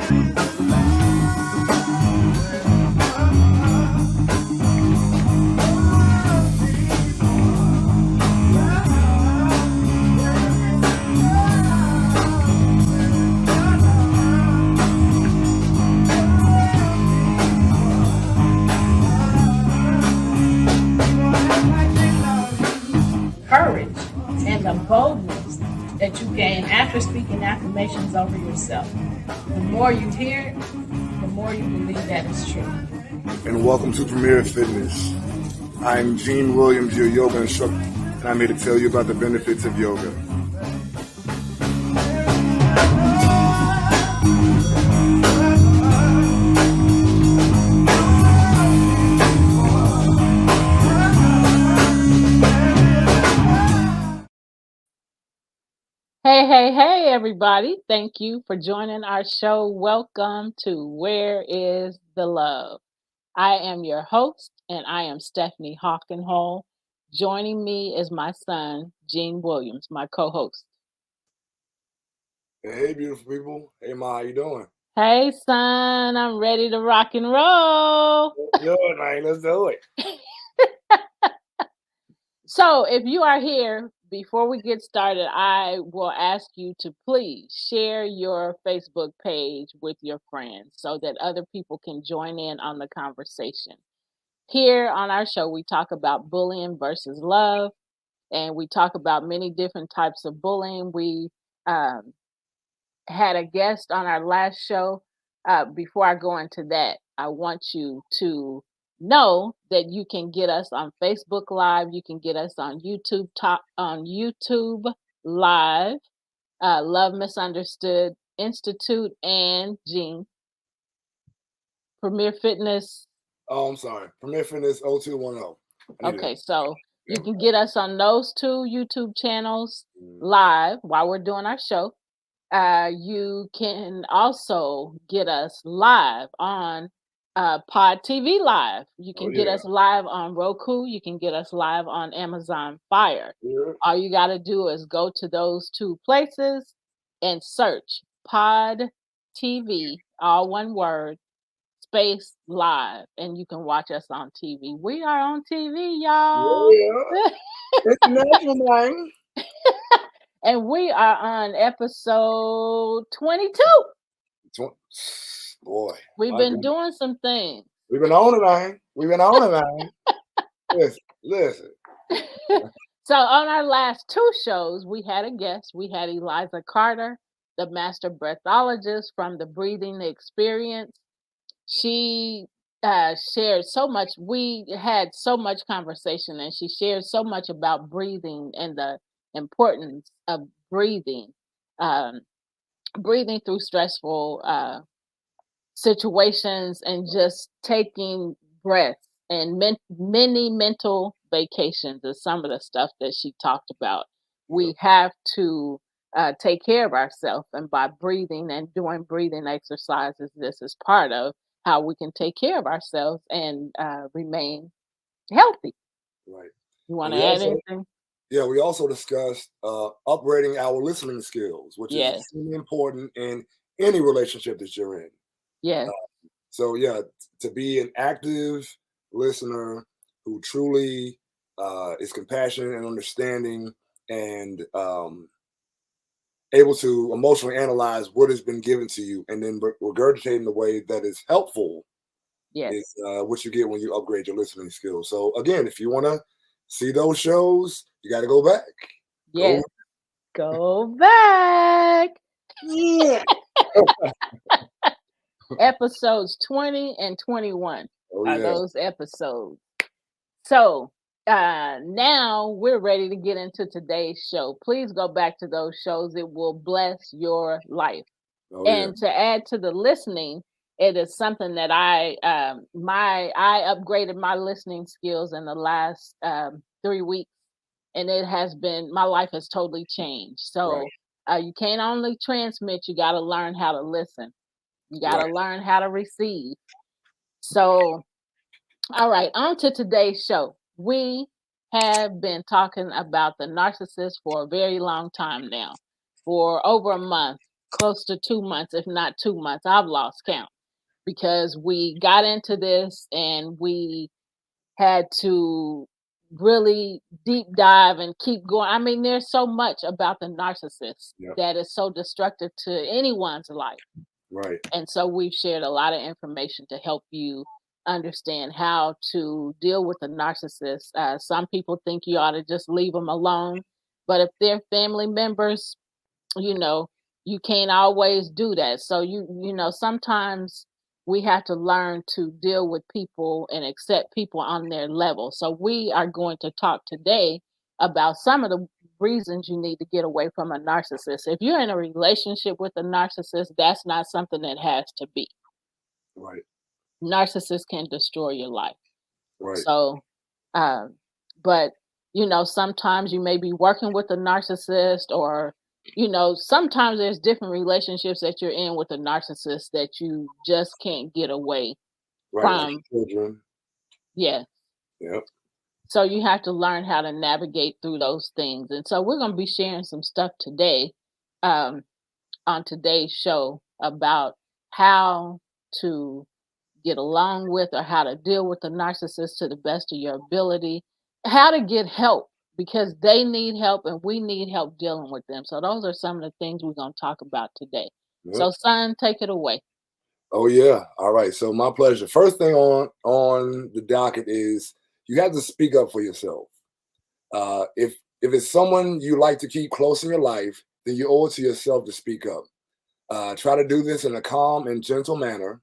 Courage and the boldness that you gain after speaking affirmations over yourself. The more you hear it, the more you believe that it's true. And welcome to Premier Fitness. I'm Gene Williams, your yoga instructor, and I'm here to tell you about the benefits of yoga. Hey, everybody. Thank you for joining our show. Welcome to Where is the Love? I am your host, and I am Stephanie Hawkenhall. Joining me is my son, Gene Williams, my co-host. Hey, beautiful people. Hey, Ma, how you doing? Hey, son, I'm ready to rock and roll. Let's do it, man. Let's do it. So, if you are here, before we get started, I will ask you to please share your Facebook page with your friends so that other people can join in on the conversation. Here on our show, we talk about bullying versus love, and we talk about many different types of bullying. We had a guest on our last show. Before I go into that, I want you to know that you can get us on Facebook Live. You can get us on YouTube Live. Love Misunderstood Institute and Gene Premier Fitness. Oh, I'm sorry. Premier Fitness 0210. Okay, so you can get us on those two YouTube channels live while we're doing our show. You can also get us live on Pod TV Live. You can get us live on Roku. You can get us live on Amazon Fire. Yeah. All you got to do is go to those two places and search Pod TV, all one word, space live, and you can watch us on TV. We are on TV, y'all. Yeah. It's natural, man. And we are on episode 22. Boy. We've been doing some things. We've been on it, man. We've been on it, man. Listen. So on our last two shows, we had a guest. We had Eliza Carter, the master breathologist from the Breathing Experience. She shared so much. We had so much conversation, and she shared so much about breathing and the importance of breathing, breathing through stressful situations, and just taking breaths and many mental vacations is some of the stuff that she talked about. We have to take care of ourselves, and by breathing and doing breathing exercises, this is part of how we can take care of ourselves and remain healthy. Right. You want to add anything? Yeah, we also discussed upgrading our listening skills, which is Yes. extremely important in any relationship that you're in. Yes. So yeah, to be an active listener who truly is compassionate and understanding and able to emotionally analyze what has been given to you and then regurgitate in a way that is helpful. Yes. Is what you get when you upgrade your listening skills. So again, if you want to see those shows, you got to go back. Yes. Go back. Yeah. Episodes 20 and 21 are those episodes. So now we're ready to get into today's show. Please go back to those shows. It will bless your life. And to add to the listening, it is something that I upgraded my listening skills in the last 3 weeks, and it has been, my life has totally changed. So you can't only transmit, you got to learn how to listen. You got to learn how to receive. So, all right, on to today's show. We have been talking about the narcissist for a very long time now, for over a month. close to 2 months, if not 2 months. I've lost count because we got into this and we had to really deep dive and keep going. I mean, there's so much about the narcissist that is so destructive to anyone's life. Right. And so we've shared a lot of information to help you understand how to deal with a narcissist. Some people think you ought to just leave them alone, but if they're family members, you know, you can't always do that. So you know, sometimes we have to learn to deal with people and accept people on their level. So we are going to talk today about some of the reasons you need to get away from a narcissist. If you're in a relationship with a narcissist, that's not something that has to be. Right. Narcissists can destroy your life. Right. So, but you know, sometimes you may be working with a narcissist, or you know, sometimes there's different relationships that you're in with a narcissist that you just can't get away from. Like children. Yeah. Yep. So you have to learn how to navigate through those things. And so we're going to be sharing some stuff today on today's show about how to get along with or how to deal with a narcissist to the best of your ability, how to get help because they need help and we need help dealing with them. So those are some of the things we're going to talk about today. Yep. So son, take it away. Oh yeah. All right. So my pleasure. First thing on the docket is you have to speak up for yourself. If it's someone you like to keep close in your life, then you owe it to yourself to speak up. Try to do this in a calm and gentle manner.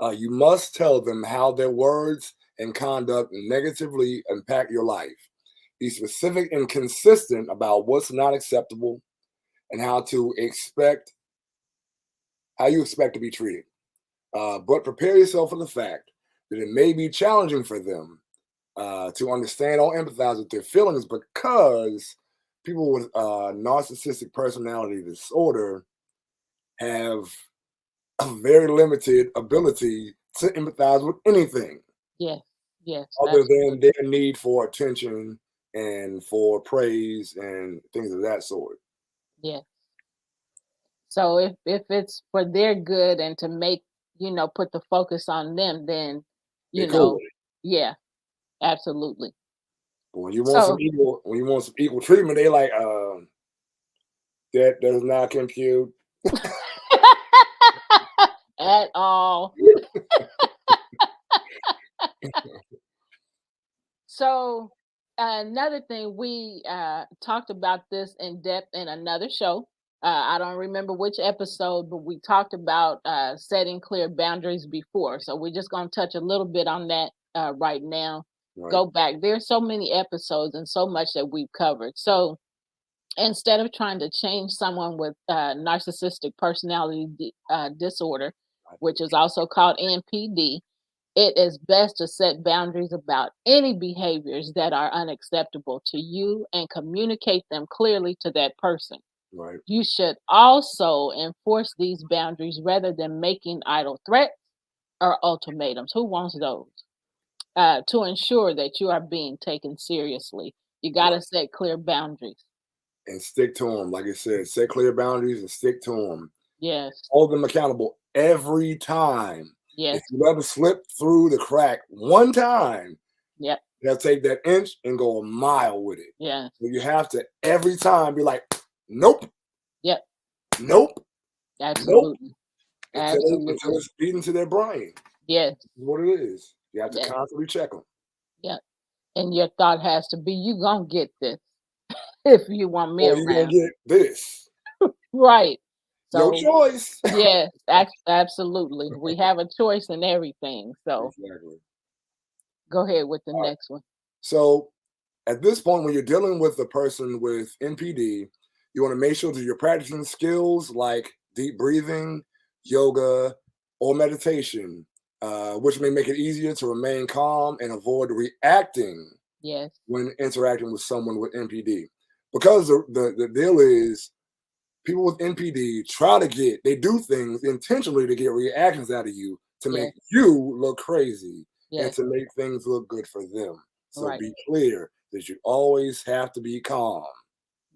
You must tell them how their words and conduct negatively impact your life. Be specific and consistent about what's not acceptable and how you expect to be treated. But prepare yourself for the fact that it may be challenging for them to understand or empathize with their feelings because people with narcissistic personality disorder have a very limited ability to empathize with anything. Yes, yes. Other than their need for attention and for praise and things of that sort. Yeah. So if it's for their good and to make, you know, put the focus on them, then you know, yeah, absolutely. But when you want some equal treatment, they like that does not compute at all. So another thing, we talked about this in depth in another show. I don't remember which episode, but we talked about setting clear boundaries before. So we're just going to touch a little bit on that right now. Right. Go back. There's so many episodes and so much that we've covered. So instead of trying to change someone with narcissistic personality disorder, which is also called NPD, it is best to set boundaries about any behaviors that are unacceptable to you and communicate them clearly to that person. Right. You should also enforce these boundaries rather than making idle threats or ultimatums. Who wants those? To ensure that you are being taken seriously. You got to set clear boundaries. And stick to them. Like I said, set clear boundaries and stick to them. Yes. Hold them accountable every time. Yes. If you let them slip through the crack one time, yep, they'll take that inch and go a mile with it. Yeah. So you have to every time be like, nope. Yep. Nope. Absolutely. Nope. Absolutely. Until it's beaten to their brain. Yes. This is what it is. You have to constantly check them. Yeah. And your thought has to be, you gonna get this if you want me around. You're gonna get this. Right. So, your choice. Yes, absolutely. We have a choice in everything. So exactly. Go ahead with the next one. So at this point, when you're dealing with a person with NPD, you want to make sure that you're practicing skills like deep breathing, yoga, or meditation, which may make it easier to remain calm and avoid reacting when interacting with someone with NPD. Because the deal is, people with NPD they do things intentionally to get reactions out of you to make you look crazy and to make things look good for them. So be clear that you always have to be calm.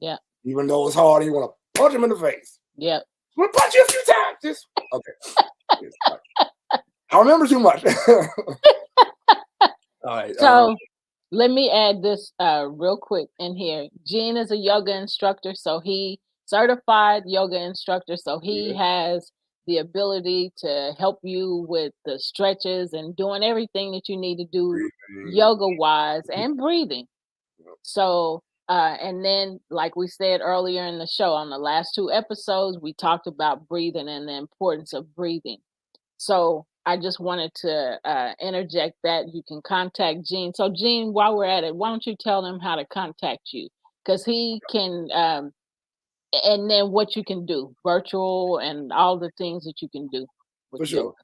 Yeah. Even though it's hard and you want to punch them in the face. Yep. I'm gonna punch you a few times. Just okay. I remember too much. All right. So let me add this real quick in here. Gene is a yoga instructor, so he certified yoga instructor, so he has the ability to help you with the stretches and doing everything that you need to do yoga wise and breathing. So and then like we said earlier in the show, on the last 2 episodes, we talked about breathing and the importance of breathing. So I just wanted to interject that you can contact Gene. So Gene, while we're at it, why don't you tell them how to contact you? Because he can, and then what you can do, virtual and all the things that you can do with For sure. yoga.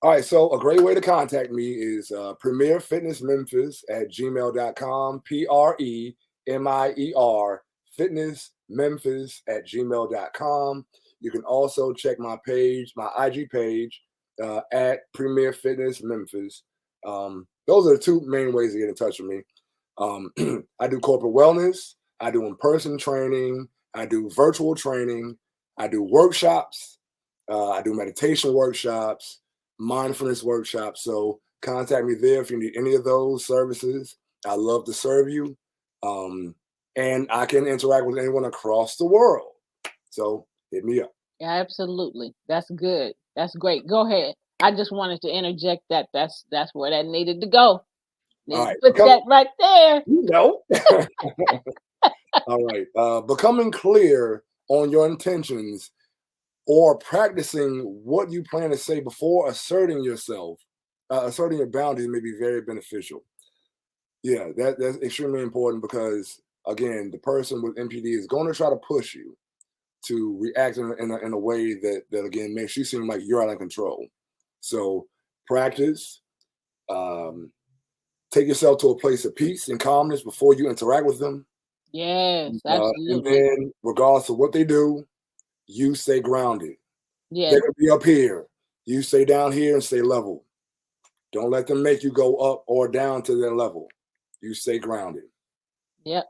All right, so a great way to contact me is Premier Fitness Memphis at gmail.com, PREMIER Fitness Memphis at gmail.com. You can also check my page, my IG page, at Premier Fitness Memphis. Those are the 2 main ways to get in touch with me. I do corporate wellness, I do in-person training, I do virtual training, I do workshops, I do meditation workshops, mindfulness workshops. So contact me there if you need any of those services. I love to serve you. And I can interact with anyone across the world. So hit me up. Yeah, absolutely. That's good. That's great. Go ahead. I just wanted to interject that that's where that needed to go. All right. Put that right there. You know. All right. Becoming clear on your intentions or practicing what you plan to say before asserting yourself, asserting your boundaries may be very beneficial. Yeah, that's extremely important because, again, the person with NPD is going to try to push you to react in a way that again makes you seem like you're out of control. So practice, take yourself to a place of peace and calmness before you interact with them. Yes, And absolutely. then, regardless of what they do, you stay grounded. Yeah. They could be up here. You stay down here and stay level. Don't let them make you go up or down to their level. You stay grounded. Yep.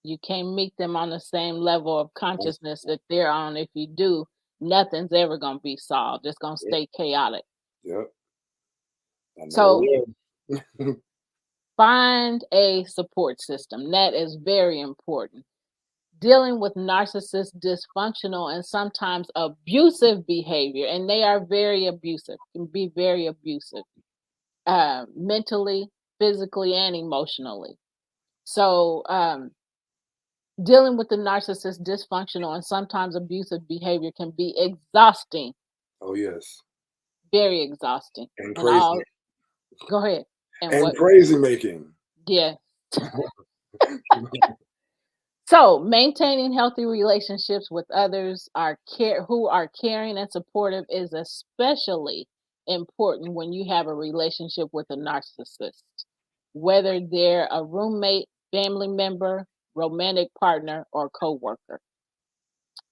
You can't meet them on the same level of consciousness that they're on. If you do, nothing's ever going to be solved. It's going to stay chaotic. Yep. So find a support system. That is very important. Dealing with narcissist, dysfunctional, and sometimes abusive behavior, and they are very abusive, can be very abusive, mentally, physically, and emotionally. So dealing with the narcissist, dysfunctional, and sometimes abusive behavior can be exhausting. Oh, yes. Very exhausting. And crazy. Go ahead. And crazy making. Yeah. So maintaining healthy relationships with others who are caring and supportive is especially important when you have a relationship with a narcissist, whether they're a roommate, family member, romantic partner, or coworker.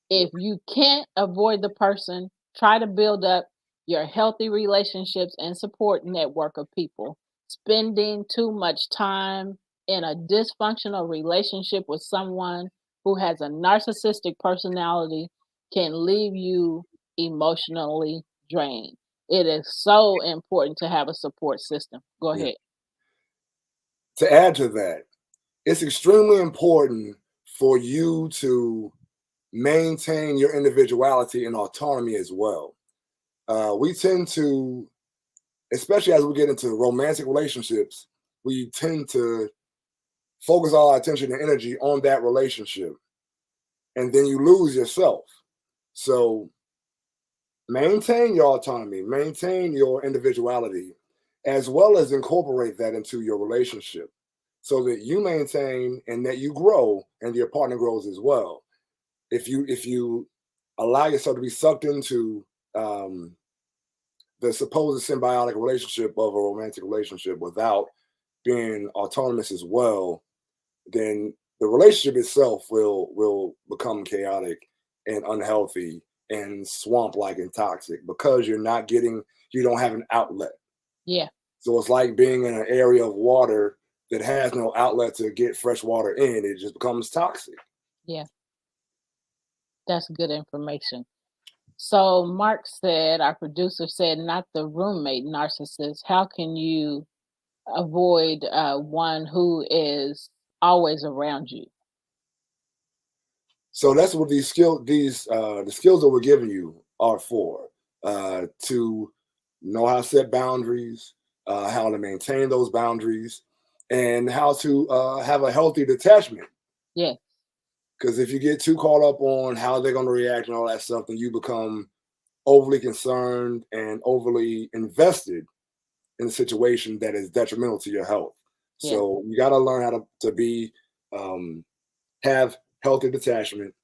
If you can't avoid the person, try to build up your healthy relationships and support network of people. Spending too much time in a dysfunctional relationship with someone who has a narcissistic personality can leave you emotionally drained. It is so important to have a support system. Go ahead. To add to that, it's extremely important for you to maintain your individuality and autonomy as well. We tend to, especially as we get into romantic relationships, we tend to focus all our attention and energy on that relationship. And then you lose yourself. So maintain your autonomy, maintain your individuality, as well as incorporate that into your relationship so that you maintain and that you grow and your partner grows as well. If you allow yourself to be sucked into the supposed symbiotic relationship of a romantic relationship without being autonomous as well, then the relationship itself will become chaotic and unhealthy and swamp-like and toxic because you don't have an outlet. Yeah. So it's like being in an area of water that has no outlet to get fresh water in. It just becomes toxic. Yeah. That's good information. So Mark said, our producer said, not the roommate narcissist. How can you avoid one who is always around you? So that's what the skills that we're giving you are for, to know how to set boundaries, how to maintain those boundaries, and how to have a healthy detachment. Yeah. Because if you get too caught up on how they're going to react and all that stuff, then you become overly concerned and overly invested in a situation that is detrimental to your health. Yeah. So you got to learn how to be have healthy detachment,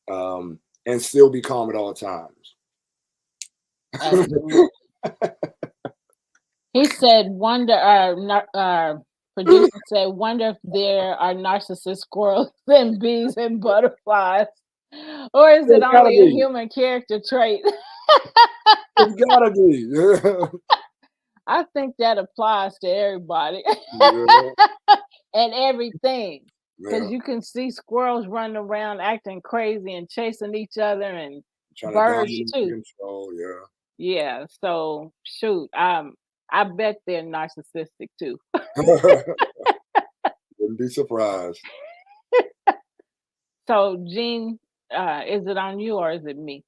and still be calm at all times. Absolutely. He said, "Wonder." Producer said, "Wonder if there are narcissist squirrels and bees and butterflies, or is it only a human character trait?" It's gotta be. I think that applies to everybody and everything, because you can see squirrels running around acting crazy and chasing each other, and birds too. Control, yeah. So shoot, I bet they're narcissistic too. Wouldn't be surprised. So Gene, is it on you or is it me?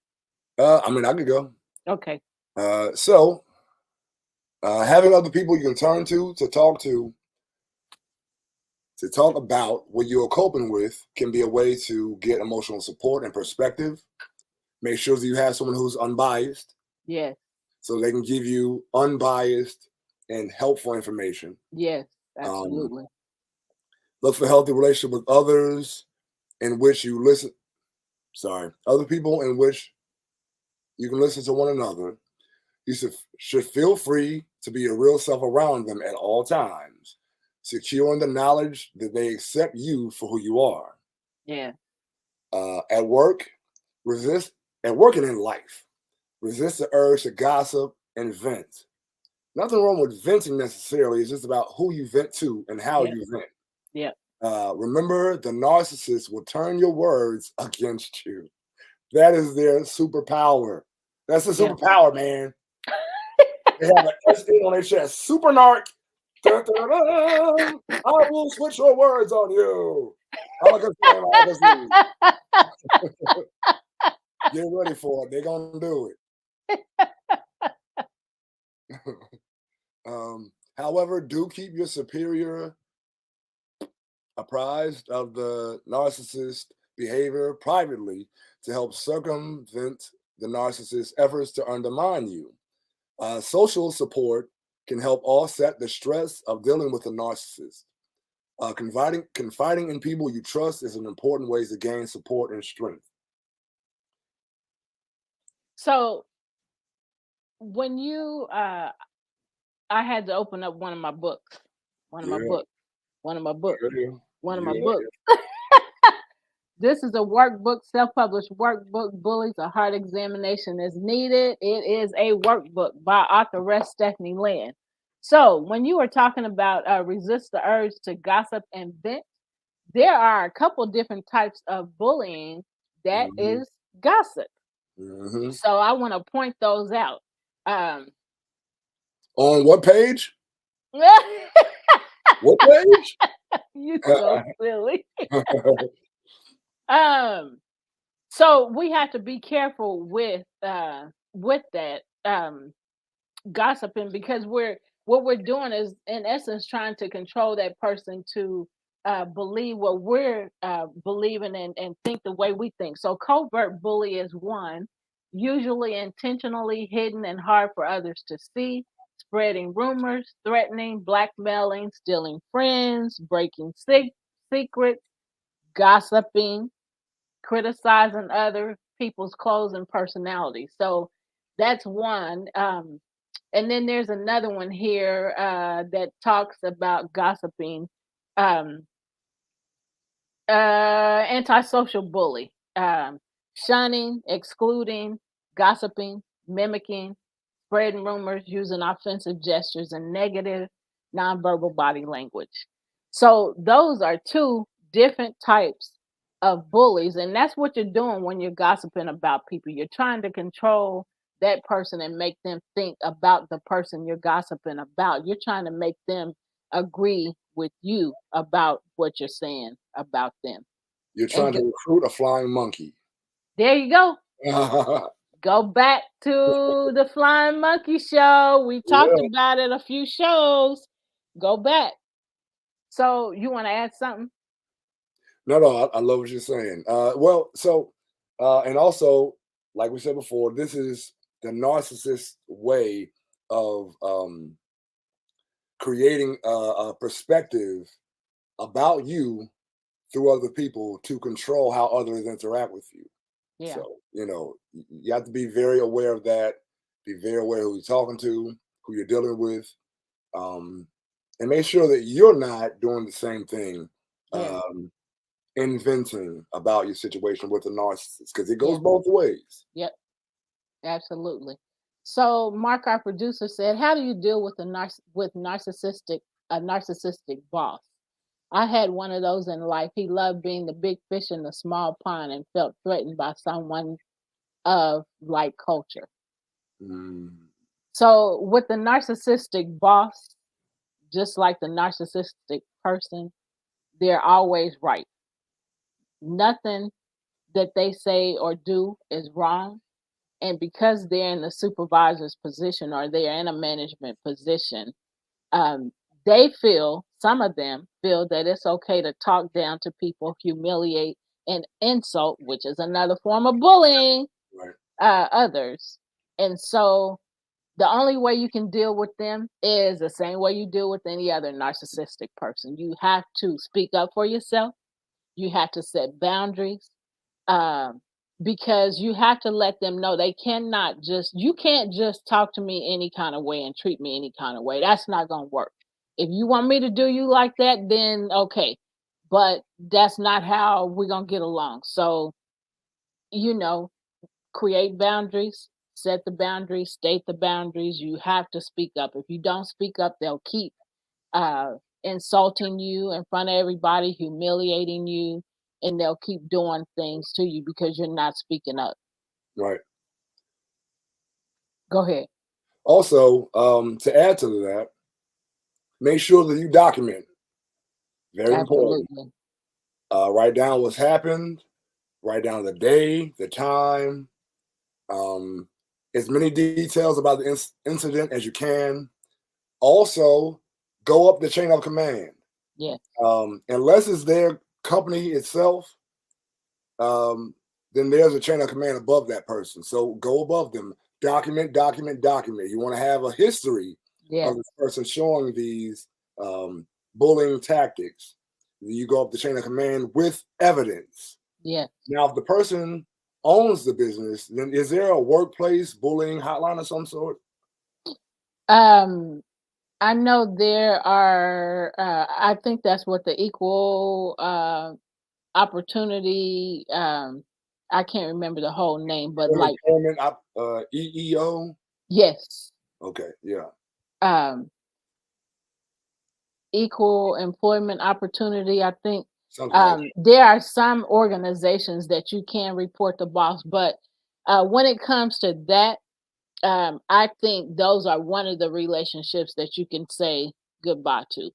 I mean, I could go. Okay. So having other people you can turn to talk about what you're coping with can be a way to get emotional support and perspective. Make sure that you have someone who's unbiased. Yes. So they can give you unbiased and helpful information. Yes, absolutely. Look for healthy relationship with others in which you listen. Other people in which you can listen to one another. You should feel free to be your real self around them at all times, secure in the knowledge that they accept you for who you are. Yeah. At work, at work and in life, resist the urge to gossip and vent. Nothing wrong with venting necessarily. It's just about who you vent to and how you vent. Yeah. Remember, the narcissist will turn your words against you. That is their superpower. That's the superpower, man. They have an S on their chest. Super narc. Dun, dun, dun. I will switch your words on you. Get ready for it. They're gonna do it. However, do keep your superior apprised of the narcissist behavior privately to help circumvent the narcissist's efforts to undermine you. Social support can help offset the stress of dealing with a narcissist. Confiding in people you trust is an important way to gain support and strength. So when you I had to open up one of my books. This is a workbook, self-published workbook, Bullies, a Hard Examination is Needed. It is a workbook by authoress Stephanie Lynn. So when you were talking about resist the urge to gossip and vent, there are a couple different types of bullying that is gossip. So I want to point those out. On what page? What page? You so silly. So we have to be careful with that gossiping, because what we're doing is in essence trying to control that person to believe what we're believing and think the way we think. So covert bully is one, usually intentionally hidden and hard for others to see, spreading rumors, threatening, blackmailing, stealing friends, breaking secrets, gossiping, criticizing other people's clothes and personality. So that's one. And then there's another one here that talks about gossiping. Antisocial bully, shunning, excluding, gossiping, mimicking, spreading rumors, using offensive gestures, and negative nonverbal body language. So those are two different types of bullies, and that's what you're doing when you're gossiping about people. You're trying to control that person and make them think about the person you're gossiping about. You're trying to make them agree with you about what you're saying about them. You're And trying to recruit a flying monkey. there you go. Go back to the Flying Monkey show. We talked Yeah. about it a few shows. Go back. So you want to add something? No, I love what you're saying. And also, like we said before, this is the narcissist way of creating a perspective about you through other people to control how others interact with you. Yeah. So, you have to be very aware of that, be very aware who you're talking to, who you're dealing with, and make sure that you're not doing the same thing, Yeah. inventing about your situation with a narcissist, because it goes Yeah. both ways. Yep. Absolutely. So Mark, our producer, said, "How do you deal with a narcissistic boss? I had one of those in life. He loved being the big fish in the small pond and felt threatened by someone of like culture." Mm, So with the narcissistic boss, just like the narcissistic person, they're always right. Nothing that they say or do is wrong. And because they're in the supervisor's position or they're in a management position, um, some of them feel that it's okay to talk down to people, humiliate and insult, which is another form of bullying, right. others. And so the only way you can deal with them is the same way you deal with any other narcissistic person. You have to speak up for yourself. You have to set boundaries, um, because you have to let them know you can't just talk to me any kind of way and treat me any kind of way. That's not going to work. If you want me to do you like that, then okay. But that's not how we're going to get along. So, you know, create boundaries, set the boundaries, state the boundaries. You have to speak up. If you don't speak up, they'll keep uh, insulting you in front of everybody, humiliating you, and they'll keep doing things to you because you're not speaking up. Right. Go ahead. Also, to add to that, make sure that you document. Very important. Absolutely. Write down what's happened. Write down the day, the time, um, as many details about the incident as you can. Also, go up the chain of command. Yes. Unless it's their company itself, then there's a chain of command above that person. So go above them. Document, document, document. You want to have a history Yes. of this person showing these bullying tactics. You go up the chain of command with evidence. Yes. Now, if the person owns the business, then is there a workplace bullying hotline of some sort? I know there are. I think that's what the equal opportunity. I can't remember the whole name, but like Employment EEO. yes. Okay, yeah. Um, equal employment opportunity. I think Something like there are some organizations that you can report the boss, but when it comes to that, I think those are one of the relationships that you can say goodbye to.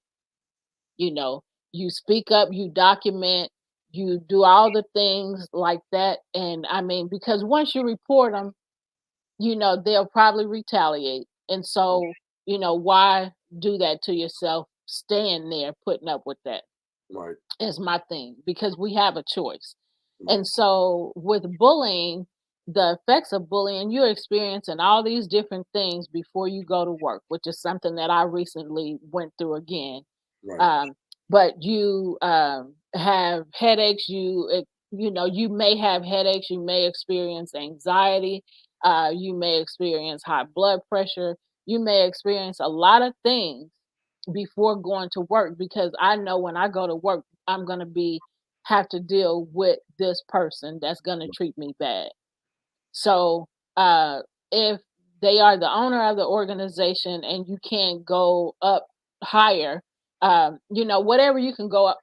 You know, you speak up, you document, you do all the things like that. And I mean, because once you report them, they'll probably retaliate. And so, why do that to yourself? Staying there, putting up with that right. is my thing because we have a choice. Right. And so with bullying, the effects of bullying, you're experiencing all these different things before you go to work, which is something that I recently went through again. Right. But you have headaches. You may have headaches. You may experience anxiety. You may experience high blood pressure. You may experience a lot of things before going to work because I know when I go to work, I'm going to have to deal with this person that's going to treat me bad. So if they are the owner of the organization and you can't go up higher, whatever you can go up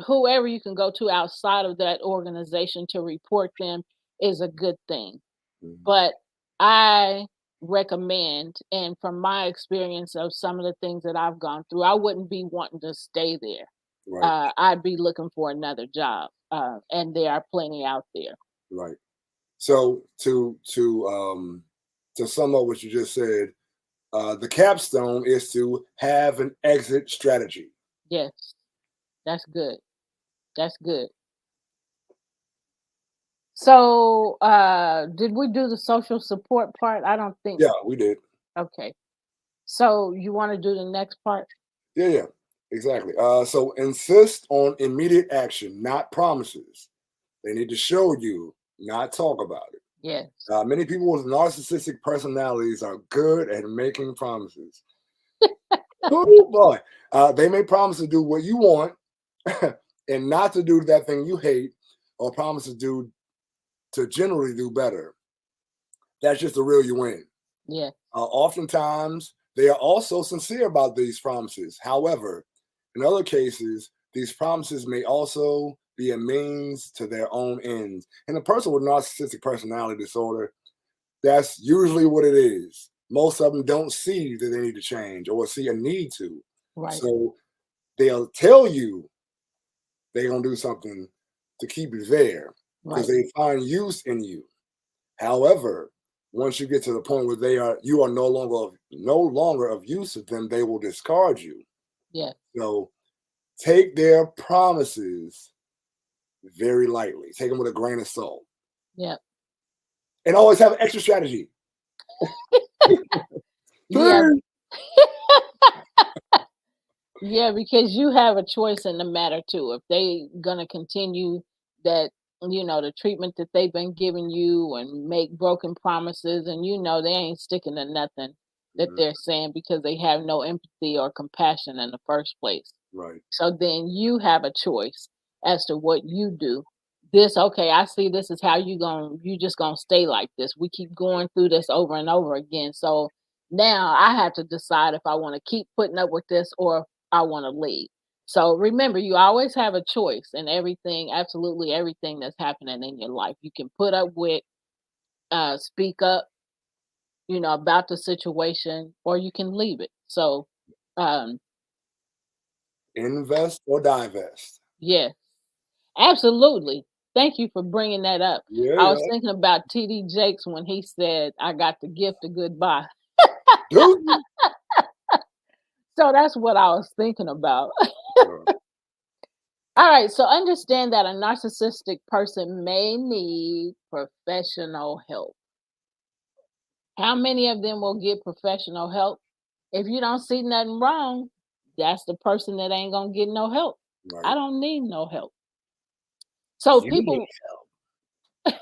whoever you can go to outside of that organization to report them is a good thing. Mhm. But I recommend, and from my experience of some of the things that I've gone through, I wouldn't be wanting to stay there. Right, I'd be looking for another job, and there are plenty out there. right. So to sum up what you just said, the capstone is to have an exit strategy. Yes, that's good. That's good. So, did we do the social support part? I don't think. Yeah, we did. Okay. So you want to do the next part? Yeah, yeah, exactly. So insist on immediate action, not promises. They need to show you, not talk about it. Yes. Many people with narcissistic personalities are good at making promises. Oh boy, they may promise to do what you want and not to do that thing you hate, or promise to generally do better. That's just the real you win. Yeah. Oftentimes, they are also sincere about these promises. However, in other cases, these promises may also be a means to their own ends. And a person with narcissistic personality disorder, that's usually what it is. Most of them don't see that they need to change or see a need to. Right. So they'll tell you they're going to do something to keep you there because Right. they find use in you. However, once you get to the point where you are no longer of use to them, they will discard you. Yeah. So take their promises very lightly. Take them with a grain of salt, Yeah. and always have an extra strategy. Yeah. Yeah, because you have a choice in the matter too. If they gonna continue that, the treatment that they've been giving you and make broken promises, and they ain't sticking to nothing that Mhm. they're saying because they have no empathy or compassion in the first place. Right. So then you have a choice as to what you do. Okay, I see this is how you just gonna stay like this. We keep going through this over and over again. So now I have to decide if I want to keep putting up with this or if I want to leave. So remember, you always have a choice in everything, absolutely everything that's happening in your life. You can put up with, speak up, about the situation, or you can leave it. So, um, Invest or divest. yeah. Absolutely. Thank you for bringing that up. Yeah, I was yeah. thinking about TD Jakes when he said, "I got the gift of goodbye." Do So that's what I was thinking about. you? All right, so understand that a narcissistic person may need professional help. How many of them will get professional help? If you don't see nothing wrong, that's the person that ain't going to get no help. Right. I don't need no help. So You need help.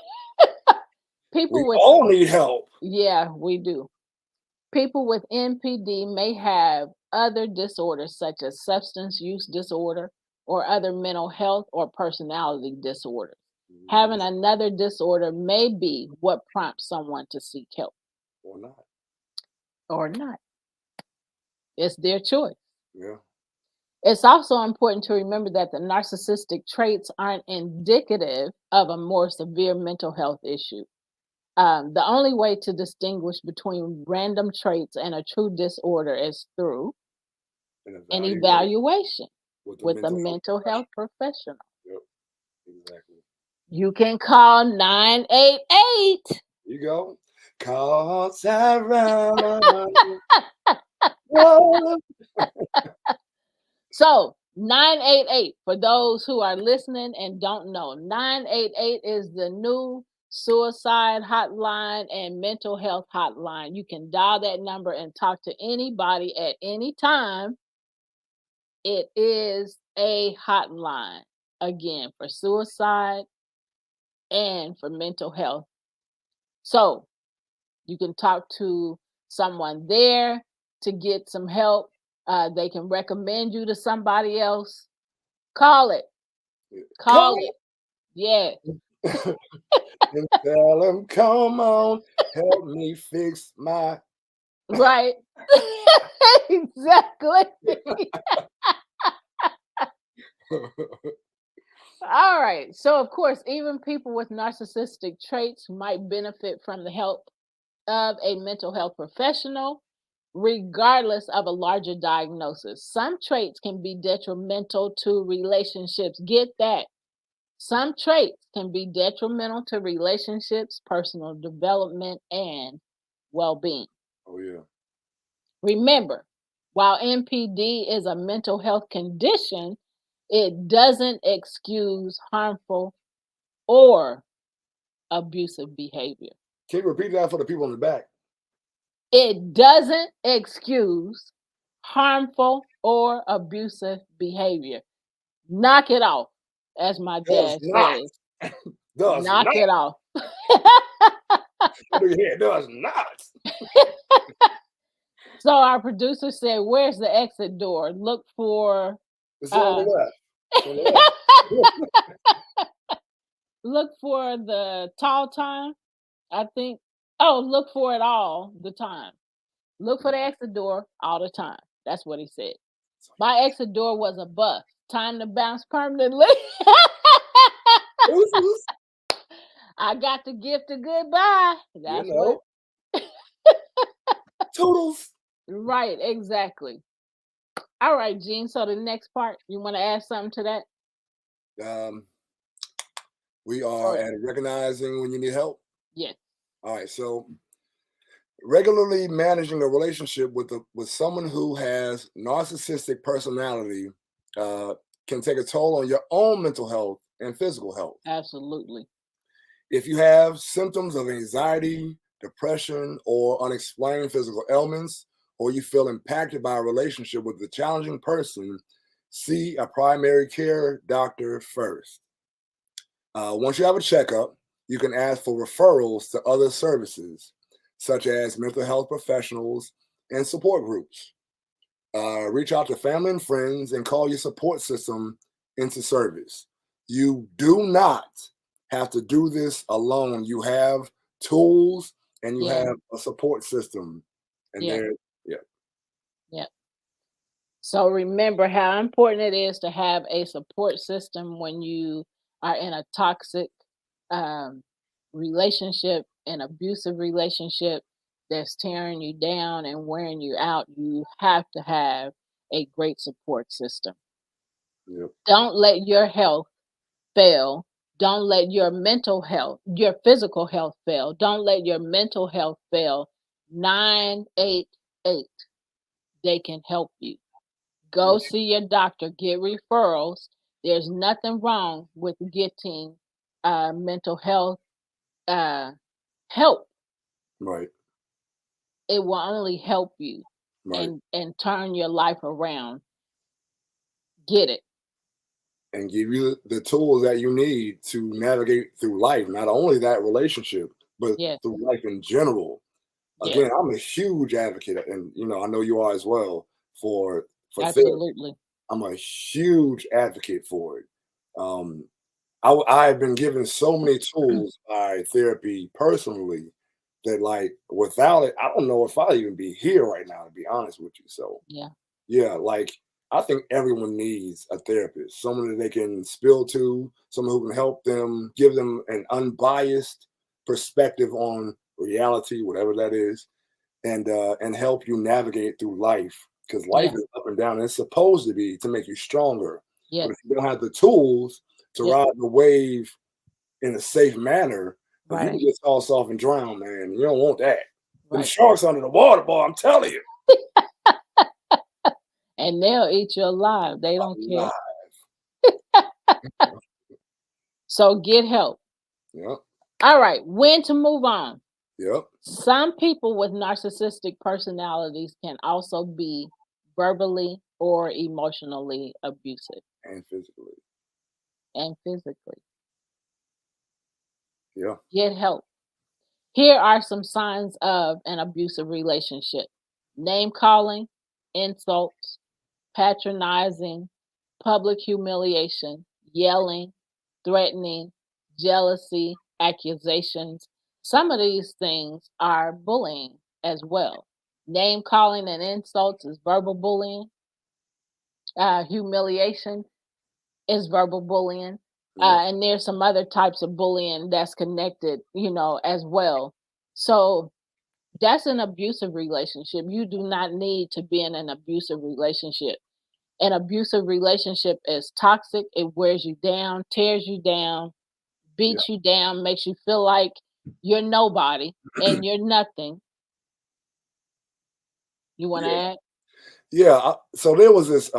We people with all need help. yeah, we do. People with NPD may have other disorders such as substance use disorder or other mental health or personality disorders. Mhm. Having another disorder may be what prompts someone to seek help Or not. or not. It's their choice. Yeah. It's also important to remember that the narcissistic traits aren't indicative of a more severe mental health issue. The only way to distinguish between random traits and a true disorder is through And an evaluate evaluation with the with a mental health mental health professional. professional. Yep. Exactly. You can call 988. You go. Call Sarah. Whoa. So 988, for those who are listening and don't know, 988 is the new suicide hotline and mental health hotline. You can dial that number and talk to anybody at any time. It is a hotline, again, for suicide and for mental health. So you can talk to someone there to get some help. They can recommend you to somebody else. Call it. Call Call it. Yes. and tell him, come on, help me fix my. Right. Exactly. All right. So, of course, even people with narcissistic traits might benefit from the help of a mental health professional, regardless of a larger diagnosis. Some traits can be detrimental to relationships. Get that. Some traits can be detrimental to relationships, personal development, and well being. Oh, yeah. Remember, while NPD is a mental health condition, it doesn't excuse harmful or abusive behavior. Can you repeat that for the people in the back? It doesn't excuse harmful or abusive behavior. Knock it off, as my dad says. Does Knock not. it off. It does not. So our producer said, "Where's the exit door? Look for." It's on the left. It's on the left. Look for the tall time. I think. Oh, look for it all the time. Look for the exit door all the time. That's what he said. My exit door was a bus. Time to bounce permanently. I got the gift of goodbye. That's what. Toodles. Right, exactly. All right, Gene. So the next part, you want to add something to that? We are at recognizing when you need help. Yes. All right. So regularly managing a relationship with someone who has narcissistic personality can take a toll on your own mental health and physical health. Absolutely. If you have symptoms of anxiety, depression, or unexplained physical ailments, or you feel impacted by a relationship with a challenging person, see a primary care doctor first. Once you have a checkup, you can ask for referrals to other services, such as mental health professionals and support groups. Reach out to family and friends and call your support system into service. You do not have to do this alone. You have tools and you have a support system. And yeah. So remember how important it is to have a support system when you are in a toxic relationship, an abusive relationship that's tearing you down and wearing you out. You have to have a great support system. Yep. Don't let your health fail. Don't let your mental health, your physical health fail. Don't let your mental health fail. 988. They can help you. Go see your doctor, get referrals. There's nothing wrong with getting mental health help. Right. It will only help you and turn your life around. Get it. And give you the tools that you need to navigate through life. Not only that relationship, but through life in general. Again, I'm a huge advocate, and I know you are as well, for absolutely therapy. I'm a huge advocate for it. I've been given so many tools by therapy personally that, like, without it, I don't know if I'd even be here right now, to be honest with you. So yeah, like, I think everyone needs a therapist, someone that they can spill to, someone who can help them, give them an unbiased perspective on reality, whatever that is, and help you navigate through life, because life is up and down. And it's supposed to be to make you stronger. But if you don't have the tools to ride the wave in a safe manner, you can just toss off and drown, man. You don't want that. Them sharks under the water, boy, I'm telling you. And they'll eat you alive. They don't care. So get help. Yep. All right. When to move on. Yep. Some people with narcissistic personalities can also be verbally or emotionally abusive. And physically. Yeah. Get help. Here are some signs of an abusive relationship: name calling, insults, patronizing, public humiliation, yelling, threatening, jealousy, accusations. Some of these things are bullying as well. Name calling and insults is verbal bullying. Humiliation is verbal bullying. And there's some other types of bullying that's connected, as well. So that's an abusive relationship. You do not need to be in an abusive relationship. An abusive relationship is toxic. It wears you down, tears you down, beats you down, makes you feel like you're nobody and you're nothing. You want to add? Yeah. So there was this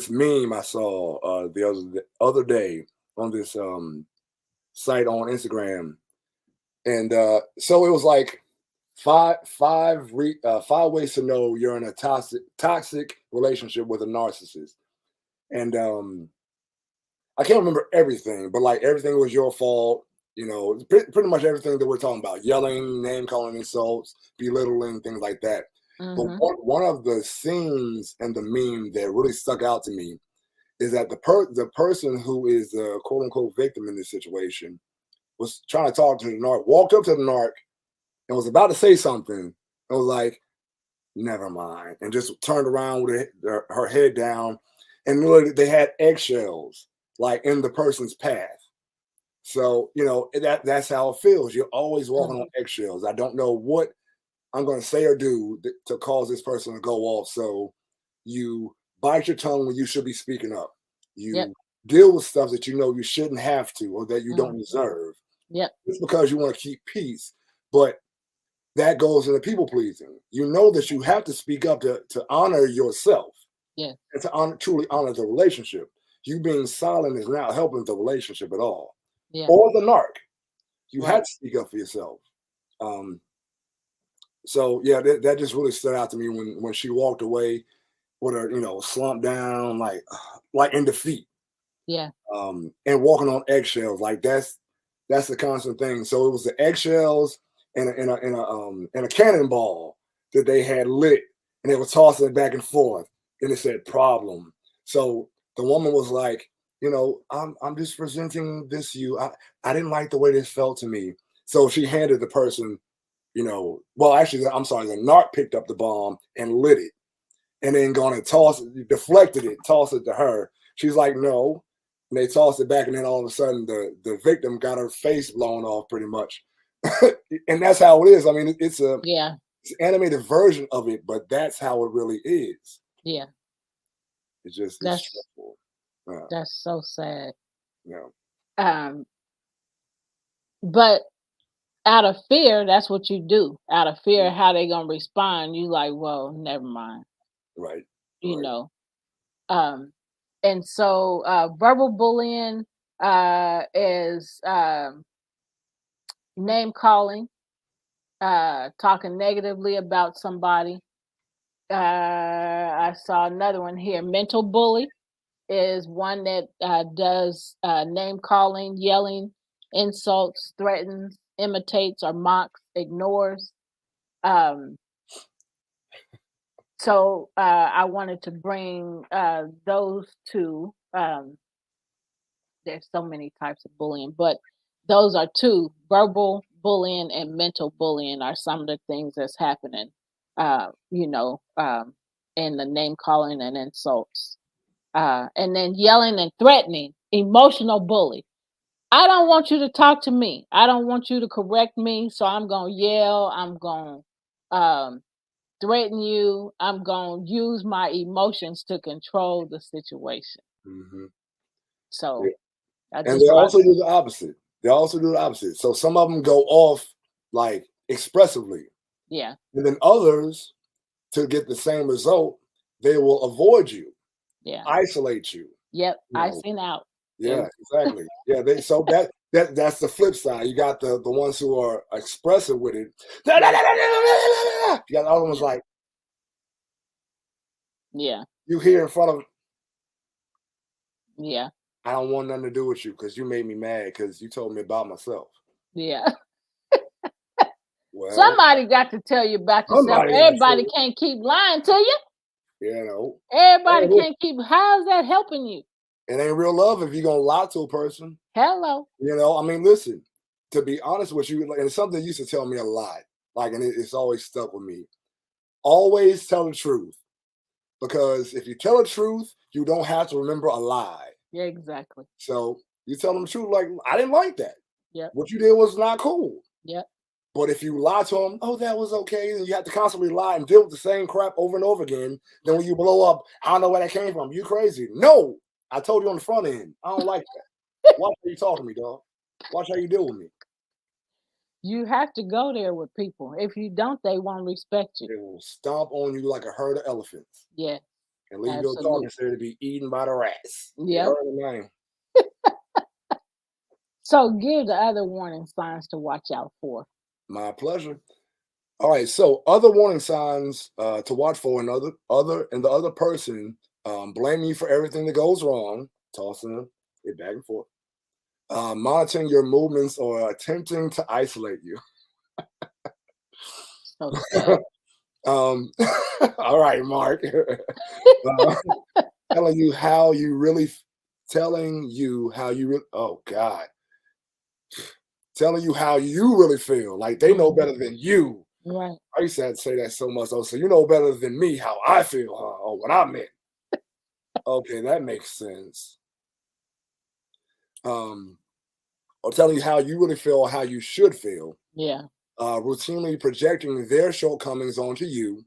meme I saw the other day on this site on Instagram, and so it was like five ways to know you're in a toxic relationship with a narcissist, and I can't remember everything, but like everything was your fault. Pretty much everything that we're talking about: yelling, name calling, insults, belittling, things like that. But one of the scenes and the meme that really stuck out to me is that the person who is the quote unquote victim in this situation was trying to talk to the narc, walked up to the narc and was about to say something and was like, never mind, and just turned around with her head down, and literally they had eggshells like in the person's path. So that's how it feels. You're always walking on eggshells. I don't know what I'm going to say or do to cause this person to go off. So you bite your tongue when you should be speaking up. You deal with stuff that you shouldn't have to or that you don't deserve. It's because you want to keep peace. But that goes into people pleasing. You know that you have to speak up to honor yourself. And to truly honor the relationship. You being silent is not helping the relationship at all. Or the narc. You have to speak up for yourself. So yeah, that just really stood out to me when she walked away with her, slumped down, like in defeat. And walking on eggshells, like that's the constant thing. So it was the eggshells and a cannonball that they had lit, and they were tossing it back and forth. And it said problem. So the woman was like, I'm just presenting this to you. I didn't like the way this felt to me. So she handed the person, well, actually, I'm sorry, the narc picked up the bomb and lit it, and then gonna toss it, deflected it, tossed it to her. She's like, no. And they tossed it back, and then all of a sudden the victim got her face blown off pretty much. And that's how it is. I mean, it's an animated version of it, but that's how it really is. It's just stressful. That's so sad. Yeah. But out of fear, that's what you do. Out of fear, how they gonna respond, you like, well, never mind. Right. And so verbal bullying is name calling, talking negatively about somebody. I saw another one here. Mental bully is one that does name calling, yelling, insults, threatens, imitates, or mocks, ignores. So I wanted to bring those two. There's so many types of bullying, but those are two: verbal bullying and mental bullying are some of the things that's happening. In the name calling and insults, and then yelling and threatening, emotional bully. I don't want you to talk to me. I don't want you to correct me, so I'm gonna yell. I'm gonna threaten you. I'm going to use my emotions to control the situation. So, and they also do the opposite. So some of them go off like expressively. Yeah. And then others, to get the same result, they will avoid you. Yeah. Isolate you. Yep. Icing out. Yeah, exactly. Yeah, that's the flip side. You got the ones who are expressive with it. You got the other ones like, you hear in front of, I don't want nothing to do with you because you made me mad because you told me about myself. Yeah. Well, somebody got to tell you about yourself. Everybody can't keep lying to you. Everybody can't keep. How's that helping you? It ain't real love if you're gonna lie to a person. Hello. I mean, listen, to be honest with you, and it's something you used to tell me a lot, and it's always stuck with me. Always tell the truth. Because if you tell the truth, you don't have to remember a lie. Yeah, exactly. So You tell them the truth, like, I didn't like that. Yep. What you did was not cool. Yep. But if you lie to them, oh, that was okay, and you have to constantly lie and deal with the same crap over and over again, then when you blow up, I don't know where that came from. You crazy. No, I told you on the front end. I don't like that. Watch how you talk to me, dog. Watch how you deal with me. You have to go there with people. If you don't, they won't respect you. They will stomp on you like a herd of elephants. Yeah. And leave your carcass there to be eaten by the rats. Yeah. So give the other warning signs to watch out for. My pleasure. All right. So other warning signs to watch for, and the other person blaming you for everything that goes wrong, tossing it back and forth, monitoring your movements or attempting to isolate you. Okay. All right, Mark. Telling you how you really. Oh God. Telling you how you really feel, like they know better than you. Right. I used to say that so much. So you know better than me how I feel, or what I meant. Okay, that makes sense. Or telling you how you really feel, or how you should feel. Yeah. Routinely projecting their shortcomings onto you,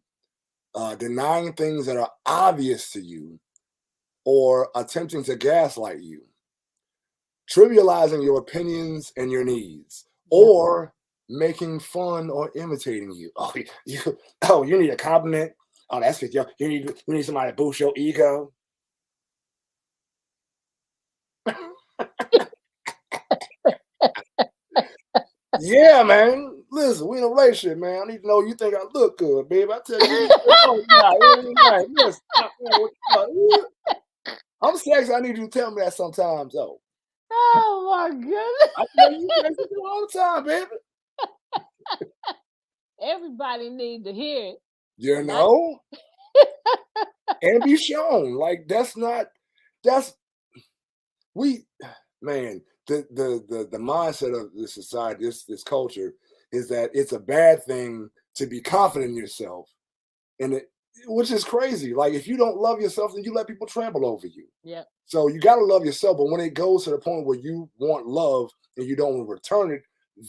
denying things that are obvious to you, or attempting to gaslight you. Trivializing your opinions and your needs, or making fun or imitating you. Oh, you need a compliment. Oh, that's good. You need somebody to boost your ego. Yeah, man. Listen, we in a relationship, man. I need to know you think I look good, babe. I tell you, I'm sexy. I need you to tell me that sometimes, though. Oh my goodness! I tell you sexy all the time, baby. Everybody need to hear it. You know, and be shown. Like man. The mindset of this society, this culture, is that it's a bad thing to be confident in yourself, and which is crazy. Like if you don't love yourself, then you let people trample over you. Yeah. So you got to love yourself, but when it goes to the point where you want love and you don't return it,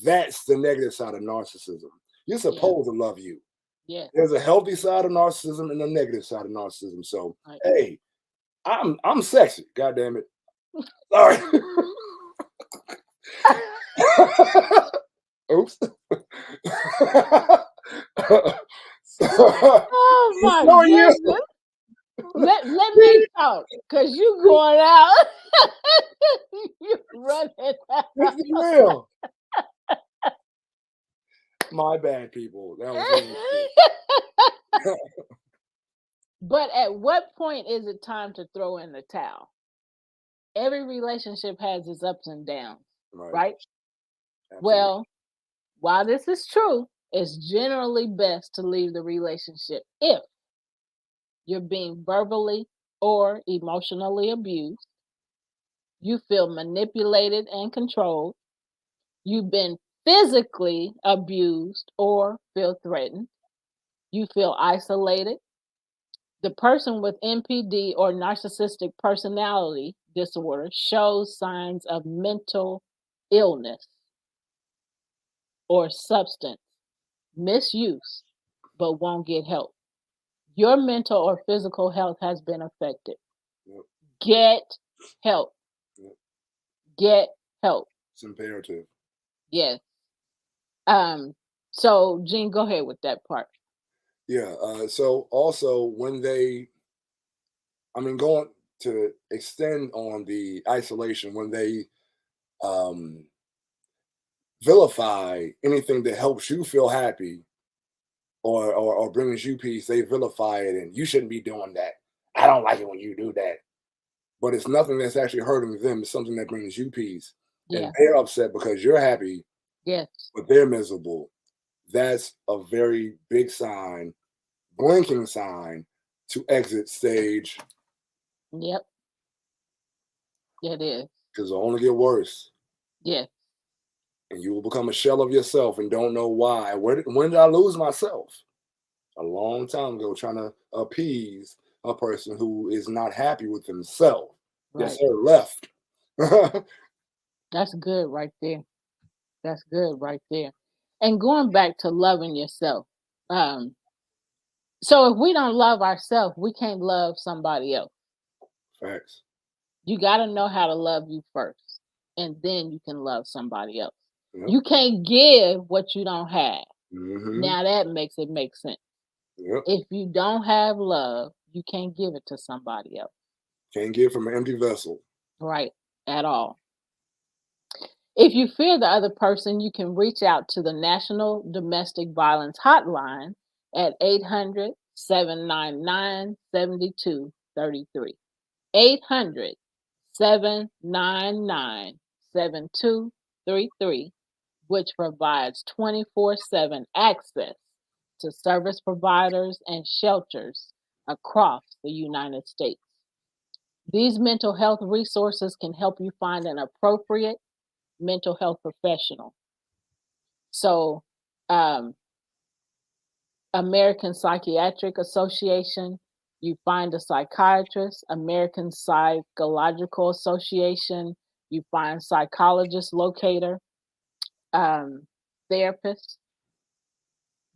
that's the negative side of narcissism. You're supposed to love you. Yeah. There's a healthy side of narcissism and a negative side of narcissism. So hey, I'm sexy. God damn it. Sorry. Oops. Oh my goodness. Let me talk, because you going out. You running out. This is real. My bad, people. That was But at what point is it time to throw in the towel? Every relationship has its ups and downs, right? Well, while this is true, it's generally best to leave the relationship if you're being verbally or emotionally abused, you feel manipulated and controlled, you've been physically abused or feel threatened, you feel isolated, the person with NPD or narcissistic personality disorder shows signs of mental illness or substance misuse, but won't get help. Your mental or physical health has been affected. Get help. Get help. It's imperative. Yes. So Gene, go ahead with that part. Yeah. So also when going to extend on the isolation, when they vilify anything that helps you feel happy or brings you peace, they vilify it, and you shouldn't be doing that. I don't like it when you do that. But it's nothing that's actually hurting them. It's something that brings you peace. Yeah. And they're upset because you're happy. Yes. But they're miserable. That's a very big sign, blinking sign to exit stage. Yep. It is. Because it'll only get worse. Yes. And you will become a shell of yourself and don't know why. When did I lose myself? A long time ago, trying to appease a person who is not happy with himself. Right. Yes, sir, left. That's good right there. That's good right there. And going back to loving yourself. Um, so if we don't love ourselves, we can't love somebody else. Facts. You got to know how to love you first, and then you can love somebody else. Yep. You can't give what you don't have. Mm-hmm. Now that makes it make sense. Yep. If you don't have love, you can't give it to somebody else. Can't give from an empty vessel. Right, at all. If you fear the other person, you can reach out to the National Domestic Violence Hotline at 800 799 7233. 800 799 7233, which provides 24/7 access to service providers and shelters across the United States. These mental health resources can help you find an appropriate mental health professional. So, American Psychiatric Association, you find a psychiatrist. American Psychological Association, you find psychologist locator. Therapist,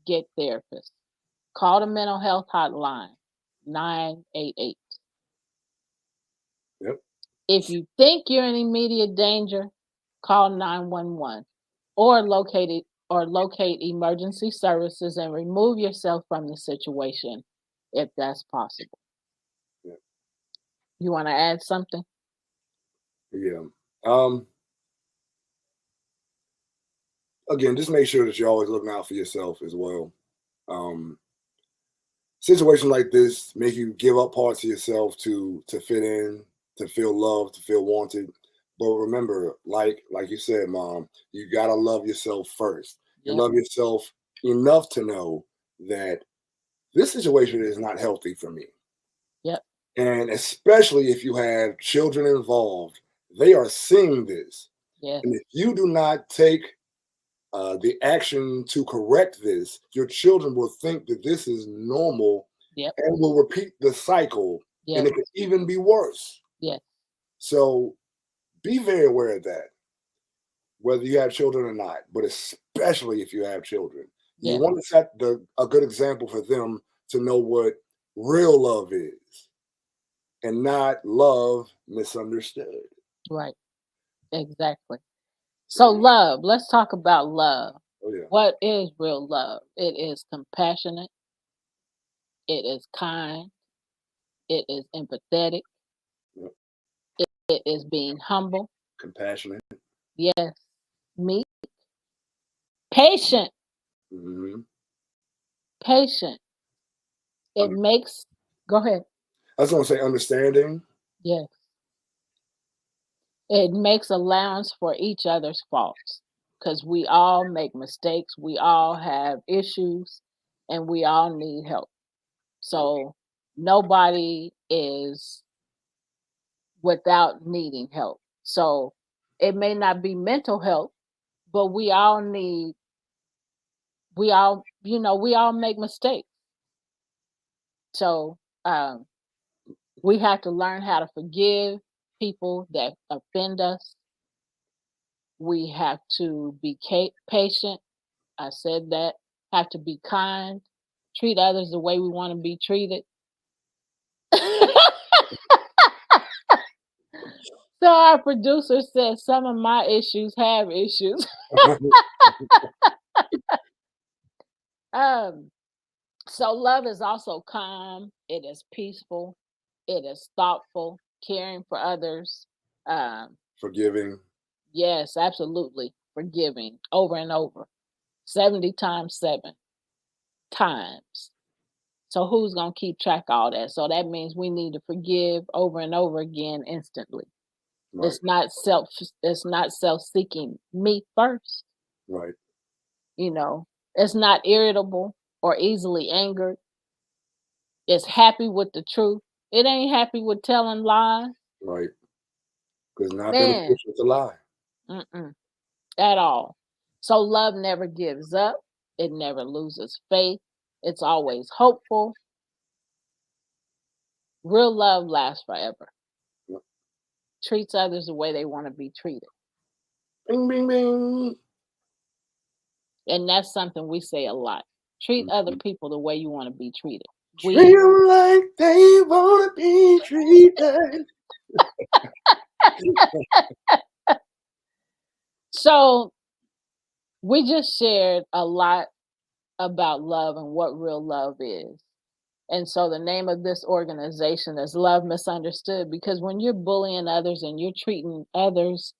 get therapist. Call the mental health hotline, 988. Yep. If you think you're in immediate danger, call 911 or locate emergency services and remove yourself from the situation if that's possible. Yep. You want to add something? Yeah. Again, just make sure that you're always looking out for yourself as well. Situations like this make you give up parts of yourself to fit in, to feel loved, to feel wanted. But remember, like you said, Mom, you gotta love yourself first. And Yep. love yourself enough to know that this situation is not healthy for me. Yep. And especially if you have children involved, they are seeing this. Yes. And if you do not take the action to correct this, your children will think that this is normal. Yep. And will repeat the cycle. Yes. And it could even be worse. Yes. So be very aware of that, whether you have children or not, but especially if you have children. You Yes. want to set a good example for them to know what real love is and not love misunderstood. Right. Exactly. So love, let's talk about love. Oh, yeah. What is real love? It is compassionate. It is kind. It is empathetic. Yep. It is being humble. Compassionate. Yes. Meek. Patient. Mm-hmm. Patient. It makes, go ahead. I was going to say understanding. Yes. It makes allowance for each other's faults because we all make mistakes. We all have issues and we all need help. So nobody is without needing help. So it may not be mental health, but we all make mistakes. So we have to learn how to forgive people that offend us. We have to be patient. I said that. Have to be kind. Treat others the way we want to be treated. So our producer says some of my issues have issues. So love is also calm. It is peaceful. It is thoughtful, caring for others. Forgiving. Yes, absolutely. Forgiving over and over. 70 times 7 times. So who's going to keep track of all that? So that means we need to forgive over and over again instantly. Right. It's not self-seeking. Me first. Right. It's not irritable or easily angered. It's happy with the truth. It ain't happy with telling lies. Right. Because it's not beneficial to lie. At all. So love never gives up. It never loses faith. It's always hopeful. Real love lasts forever. Yep. Treats others the way they want to be treated. Bing, bing, bing. And that's something we say a lot. Treat other people the way you want to be treated. Treat them like they want to be treated. So we just shared a lot about love and what real love is. And so the name of this organization is Love Misunderstood, because when you're bullying others and you're treating others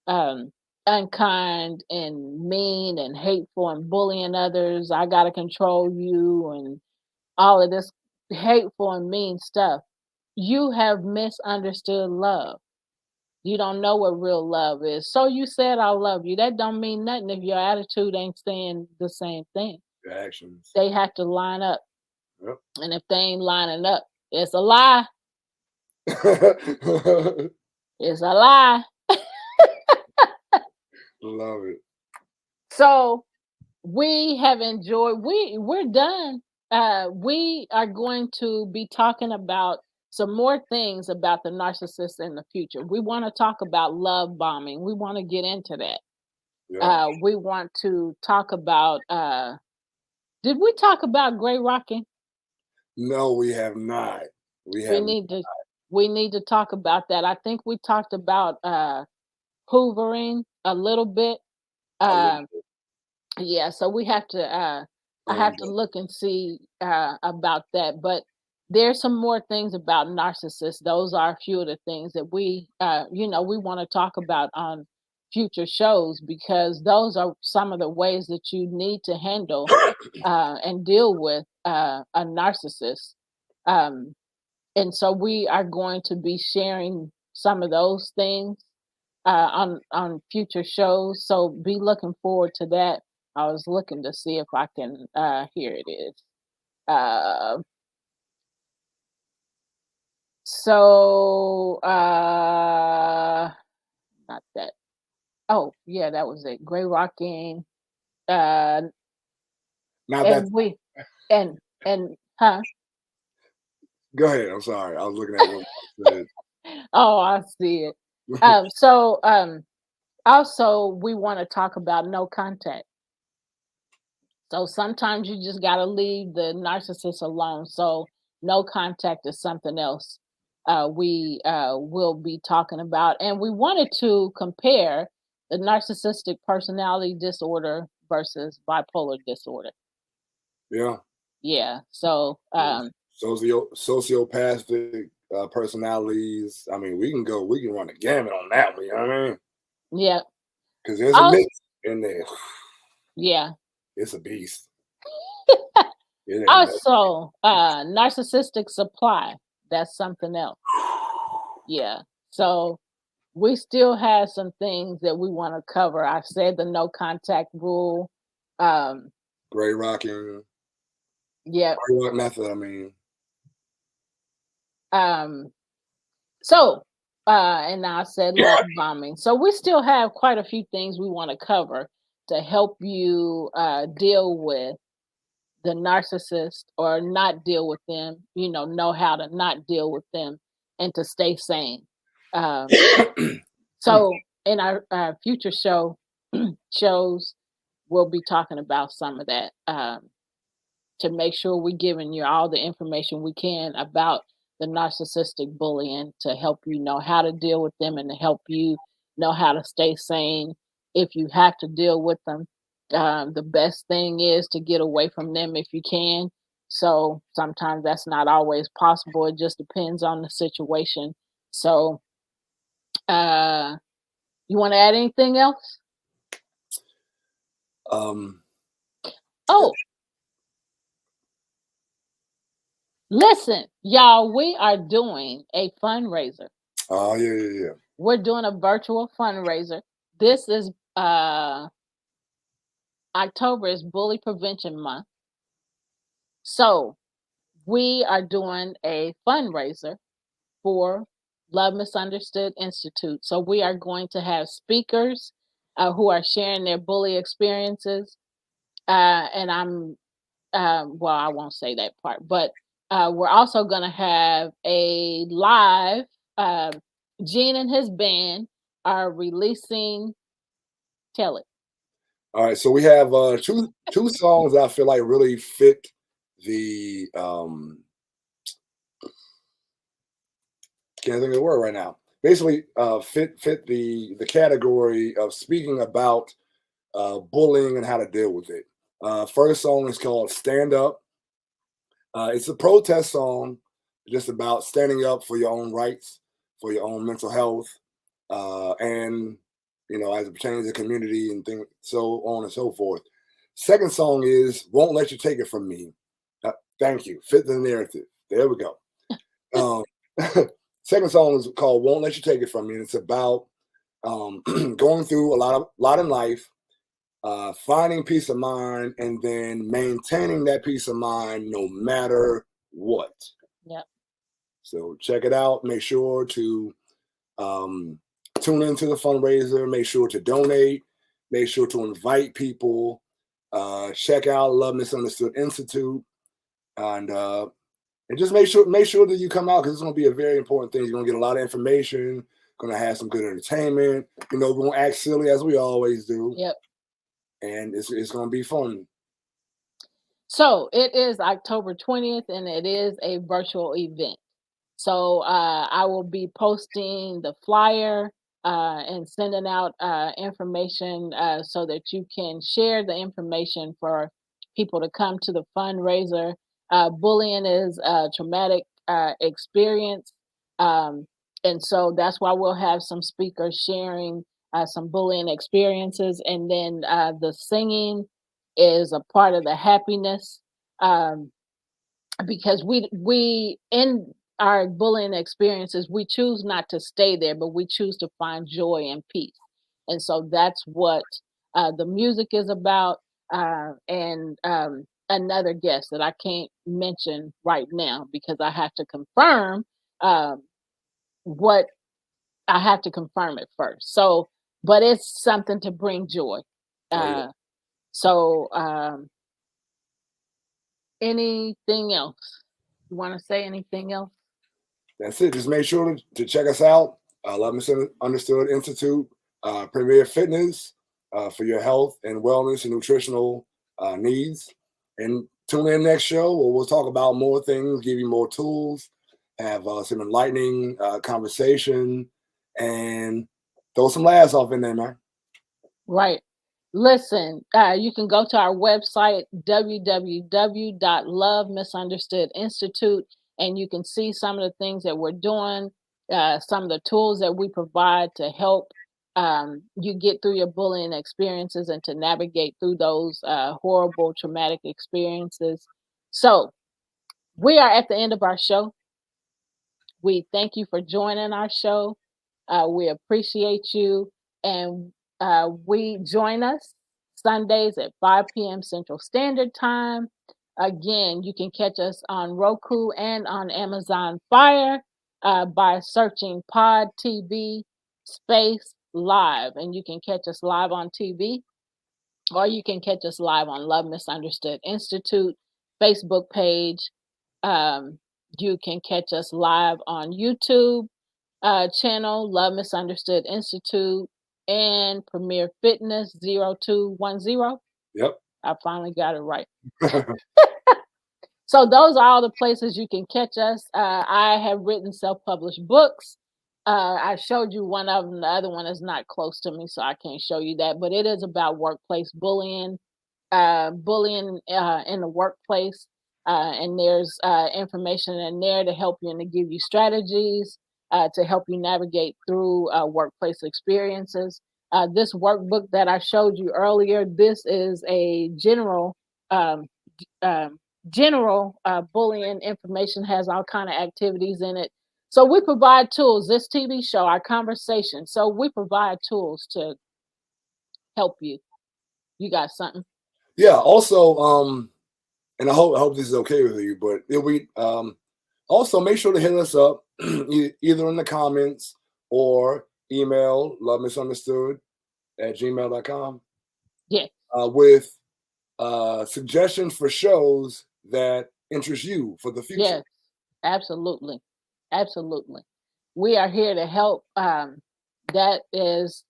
um, unkind and mean and hateful and bullying others, I got to control you and all of this hateful and mean stuff, you have misunderstood love. You don't know what real love is. So you said I love you. That don't mean nothing if your attitude ain't saying the same thing. Your actions. They have to line up. Yep. And if they ain't lining up, it's a lie. It's a lie. Love it. So we have enjoyed, we're done. We are going to be talking about some more things about the narcissist in the future. We want to talk about love bombing. We want to get into that. Yeah. We want to talk about did we talk about gray rocking? No, we have not. We need to talk about that. I think we talked about hoovering a little bit. Yeah, so we have to I have to look and see about that. But there's some more things about narcissists. Those are a few of the things that we we want to talk about on future shows, because those are some of the ways that you need to handle and deal with a narcissist. And so we are going to be sharing some of those things on future shows. So be looking forward to that. I was looking to see if I can. Here it is. Not that. Oh yeah, that was it. Gray rocking. Now and huh? Go ahead. I'm sorry. I was looking at what Oh, I see it. Also, we want to talk about no contact. So sometimes you just got to leave the narcissist alone. So no contact is something else we will be talking about. And we wanted to compare the narcissistic personality disorder versus bipolar disorder. Yeah. Yeah. So sociopathic personalities. I mean, we can run the gamut on that one. You know what I mean? Yeah. Because there's a mix in there. Yeah. It's a beast. Also, narcissistic supply. That's something else. Yeah. So we still have some things that we want to cover. I said the no contact rule. Gray rocking. Yeah. Gray rock method, I mean. And I said love bombing. So we still have quite a few things we want to cover to help you deal with the narcissist, or not deal with them, know how to not deal with them and to stay sane. So in our future shows, we'll be talking about some of that to make sure we're giving you all the information we can about the narcissistic bullying, to help you know how to deal with them and to help you know how to stay sane if you have to deal with them. The best thing is to get away from them if you can. So sometimes that's not always possible. It just depends on the situation. So you want to add anything else? Listen, y'all, we are doing a fundraiser. Oh, yeah. We're doing a virtual fundraiser. This is October is Bully Prevention Month. So we are doing a fundraiser for Love Misunderstood Institute. So we are going to have speakers who are sharing their bully experiences. And I'm, well, I won't say that part, but we're also going to have a live, Gene and his band are releasing Tell it. All right, so we have two songs that I feel like really fit the can't think of the word right now. Basically, fit the category of speaking about bullying and how to deal with it. First song is called "Stand Up." It's a protest song, just about standing up for your own rights, for your own mental health, and as it pertains to community and things, so on and so forth. Second song is "Won't Let You Take It From Me." Thank you. Fit the narrative. There we go. Um, second song is called "Won't Let You Take It From Me," and it's about going through a lot in life, finding peace of mind, and then maintaining that peace of mind no matter what. Yep. So check it out. Make sure to tune into the fundraiser. Make sure to donate. Make sure to invite people. Check out Love Misunderstood Institute, and just make sure that you come out, because it's going to be a very important thing. You're going to get a lot of information. Going to have some good entertainment. We're going to act silly as we always do. Yep. And it's going to be fun. So it is October 20th, and it is a virtual event. So I will be posting the flyer and sending out information so that you can share the information for people to come to the fundraiser. Bullying is a traumatic experience. And so that's why we'll have some speakers sharing some bullying experiences. And then the singing is a part of the happiness, because we in our bullying experiences, we choose not to stay there, but we choose to find joy and peace. And so that's what the music is about. And another guest that I can't mention right now because I have to confirm what I have to confirm it first. So, but it's something to bring joy. So, anything else? You want to say anything else? That's it. Just make sure to check us out. Love Misunderstood Institute, Premier Fitness for your health and wellness and nutritional needs. And tune in next show where we'll talk about more things, give you more tools, have some enlightening conversation, and throw some laughs off in there, man. Right. Listen, you can go to our website, www.lovemisunderstoodinstitute, and you can see some of the things that we're doing, some of the tools that we provide to help you get through your bullying experiences and to navigate through those horrible, traumatic experiences. So we are at the end of our show. We thank you for joining our show. We appreciate you. And we join us Sundays at 5 p.m. Central Standard Time. Again, you can catch us on Roku and on Amazon Fire by searching Pod TV space live. And you can catch us live on TV, or you can catch us live on Love Misunderstood Institute Facebook page. You can catch us live on YouTube channel, Love Misunderstood Institute, and Premier Fitness 0210. Yep. I finally got it right. So those are all the places you can catch us. I have written self-published books. I showed you one of them. The other one is not close to me, so I can't show you that. But it is about workplace bullying, in the workplace. And there's information in there to help you and to give you strategies to help you navigate through workplace experiences. This workbook that I showed you earlier, this is a general bullying information, has all kind of activities in it. So we provide tools. This TV show, our conversation. So we provide tools to help you. You got something? Yeah. Also, and I hope this is okay with you, but it'll be also make sure to hit us up either in the comments or email lovemisunderstood@gmail.com. Yeah. With suggestions for shows that interest you for the future. Yes, absolutely. Absolutely. We are here to help. That is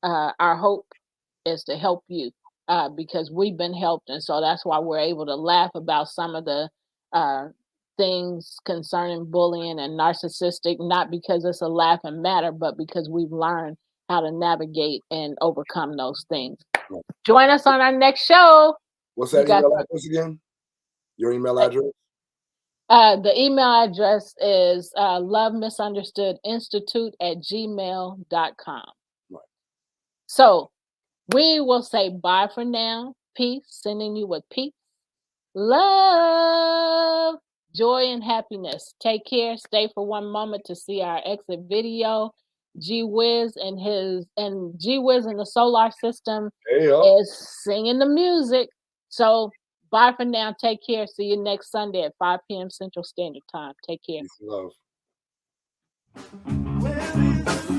our hope is to help you because we've been helped. And so that's why we're able to laugh about some of the things concerning bullying and narcissistic, not because it's a laughing matter, but because we've learned how to navigate and overcome those things. Join us on our next show. What's that email address again? Your email address? The email address is lovemisunderstoodinstitute@gmail.com. Right. So we will say bye for now. Peace, sending you with peace, love, joy, and happiness. Take care. Stay for one moment to see our exit video. G-Wiz and G-Wiz in the solar system is singing the music. So bye for now. Take care. See you next Sunday at 5 p.m. Central Standard Time. Take care. Peace and love.